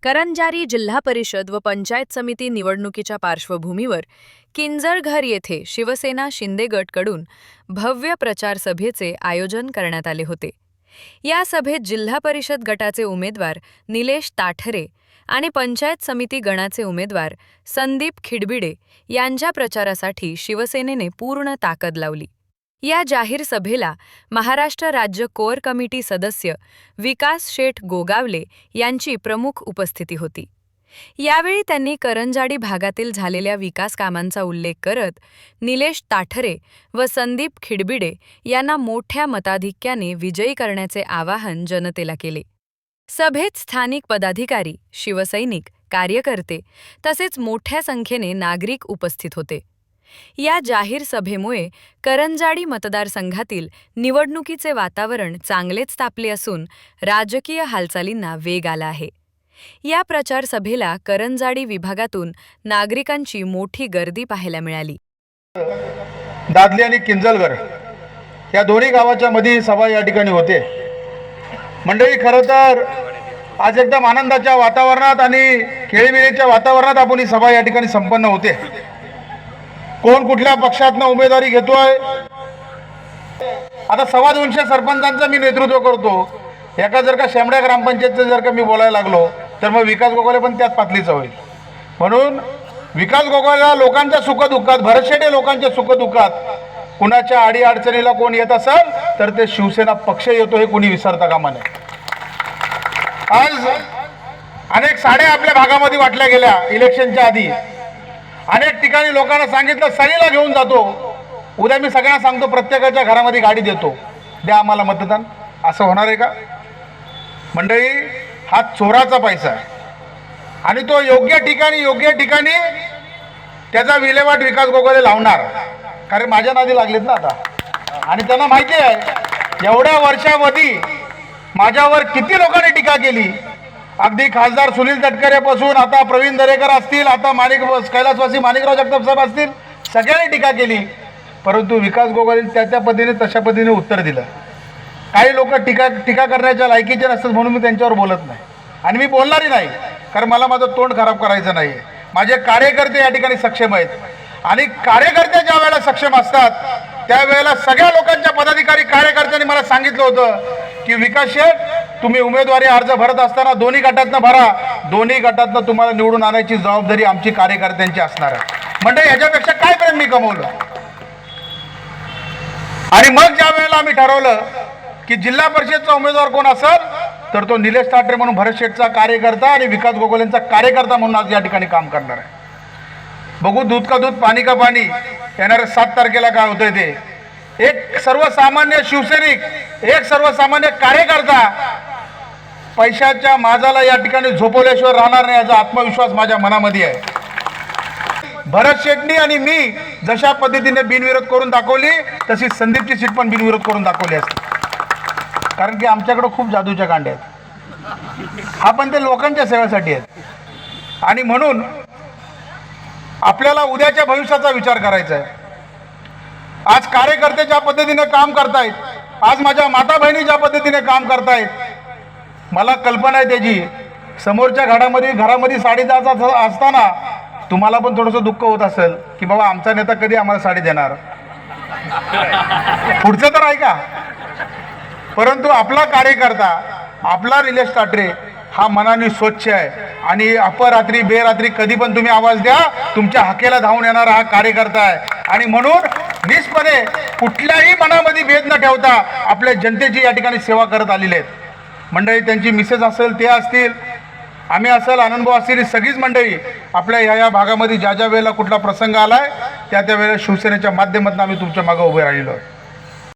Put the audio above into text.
करंजारी जिल्हा परिषद व पंचायत समिती निवडणुकीच्या पार्श्वभूमीवर किंजळघर येथे शिवसेना शिंदे गटकडून भव्य प्रचार सभेचे आयोजन करण्यात आले होते। या सभेत जिल्हा परिषद गटाचे उमेदवार निलेश ताठरे आणि पंचायत समिती गणाचे उमेदवार संदीप खिडबिडे यांच्या प्रचारासाठी शिवसेनेने पूर्ण ताकद लावली। या जाहीर सभेला महाराष्ट्र राज्य कोर कमिटी सदस्य विकास शेठ गोगावले यांची प्रमुख उपस्थिती होती। यावेळी त्यांनी करंजाडी भागातील झालेल्या विकास कामांचा उल्लेख करत निलेश ताठरे व संदीप खिडबिडे यांना मोठ्या मताधिक्याने विजयी करण्याचे आवाहन जनतेला केले। सभेत स्थानिक पदाधिकारी, शिवसैनिक, कार्यकर्ते तसेच मोठ्या संख्येने नागरिक उपस्थित होते। या जाहीर सभेमुळे करंजाडी मतदारसंघातील निवडणुकीचे वातावरण चांगलेच तापले असून राजकीय हालचालींना वेग आला आहे। या प्रचार सभेला करंजाडी विभागातून नागरिकांची मोठी गर्दी पाहायला मिळाली। दादली आणि किंजळघर या दोन्ही गावाच्या मध्ये सभा या ठिकाणी होते। मंडळी, खरं तर आज एकदम आनंदाच्या वातावरणात आणि खेळीमेळीच्या वातावरणात आपण ही सभा या ठिकाणी संपन्न होते। कोण कुठल्या पक्षातनं उमेदवारी घेतोय, आता 250 सरपंचांचं मी नेतृत्व करतो। एका जर का शेमड्या ग्रामपंचायतचं जर का मी बोलायला लागलो तर मग विकास गोगावले पण त्याच पातळीचा होईल। म्हणून विकास गोगावलेला लोकांच्या सुखदुःखात, भरतशेटे लोकांच्या सुखदुःखात, कुणाच्या अडीअडचणीला कोण येत असेल तर ते शिवसेना पक्ष येतो हे कोणी विसरता कामा नये। आज अनेक साड्या आपल्या भागामध्ये वाटल्या गेल्या इलेक्शनच्या आधी। अनेक ठिकाणी लोकांना सांगितलं सरीला घेऊन जातो, उद्या मी सगळ्यांना सांगतो प्रत्येकाच्या घरामध्ये गाडी देतो, द्या आम्हाला मतदान। असं होणार आहे का? मंडळी, हा चोराचा पैसा आहे आणि तो योग्य ठिकाणी त्याचा विल्हेवाट विकास गोगावले लावणार। कारण माझ्या नादी लागलेत ना आता, आणि त्यांना माहिती आहे एवढ्या वर्षामध्ये माझ्यावर किती लोकांनी टीका केली। अगदी खासदार सुनील तटकरेपासून आता प्रवीण दरेकर असतील, आता कैलासवासी माणिकराव जगताप साहेब असतील, सगळ्यांनी टीका केली। परंतु विकास गोगावले त्या पद्धतीने तशा पद्धतीने उत्तर दिलं। काही लोक टीका करण्याच्या लायकीचे नसतात म्हणून मी त्यांच्यावर बोलत नाही आणि मी बोलणारही नाही, कारण मला माझं तोंड खराब करायचं नाही। माझे कार्यकर्ते या ठिकाणी सक्षम आहेत आणि कार्यकर्ते ज्या वेळेला सक्षम असतात त्यावेळेला सगळ्या लोकांच्या पदाधिकारी कार्यकर्त्यांनी मला सांगितलं होतं की विकास शेठ, तुम्ही उमेदवारी अर्ज भरत असताना दोन्ही गटातनं भरा, दोन्ही गटातनं तुम्हाला निवडून आणायची जबाबदारी आमची कार्यकर्त्यांची असणार आहे। म्हणजे याच्यापेक्षा काय प्रेम मी कमवलं। आणि मग ज्या वेळेला आम्ही ठरवलं की जिल्हा परिषदचा उमेदवार कोण असेल तर तो निलेश ताठरे म्हणून भरत शेठचा कार्यकर्ता आणि विकास गोगावलेंचा कार्यकर्ता म्हणून आज या ठिकाणी काम करणार आहे। बघू दूध का दूध पाणी का पाणी येणाऱ्या 7 तारखेला काय होतंय ते। एक सर्वसामान्य शिवसैनिक, एक सर्वसामान्य कार्यकर्ता पैशाच्या माझाला या ठिकाणी झोपवल्याशिवाय राहणार नाही याचा आत्मविश्वास माझ्या मनामध्ये आहे। भरत शेटणी आणि मी जशा पद्धतीने बिनविरोध करून दाखवली तशी संदीपची सीट पण बिनविरोध करून दाखवली असते, कारण की आमच्याकडे खूप जादूच्या कांड्या आहेत। हा पण ते लोकांच्या सेवेसाठी आहेत आणि म्हणून आपल्याला उद्याच्या भविष्याचा विचार करायचा आहे। आज कार्यकर्ते ज्या पद्धतीने काम करतायत, आज माझ्या माता बहिणी ज्या पद्धतीने काम करतायत, मला कल्पना आहे त्याची। समोरच्या घरामध्ये साडी द्यायचा असताना तुम्हाला पण थोडंसं दुःख होत असेल की बाबा आमचा नेता कधी आम्हाला साडी देणार, पुढचं तर आहे का? परंतु आपला कार्यकर्ता, आपला निलेश ताठरे हा मनाने स्वच्छ आहे आणि अपरात्री बेरात्री कधी पण तुम्ही आवाज द्या, तुमच्या हाकेला धावून येणारा हा कार्यकर्ता आहे। आणि म्हणून निष्पणे कुठल्याही मनामध्ये भेद न ठेवता आपल्या जनतेची या ठिकाणी सेवा करत आलेले आहेत। मंडळी, त्यांची मिसेस असेल, ते असतील, आम्ही असेल, आनंदभाऊ असतील, ही सगळीच मंडळी आपल्या या भागामध्ये ज्या वेळेला कुठला प्रसंग आलाय त्या वेळेला शिवसेनेच्या माध्यमातून आम्ही तुमच्या मागे उभे राहिलो आहे।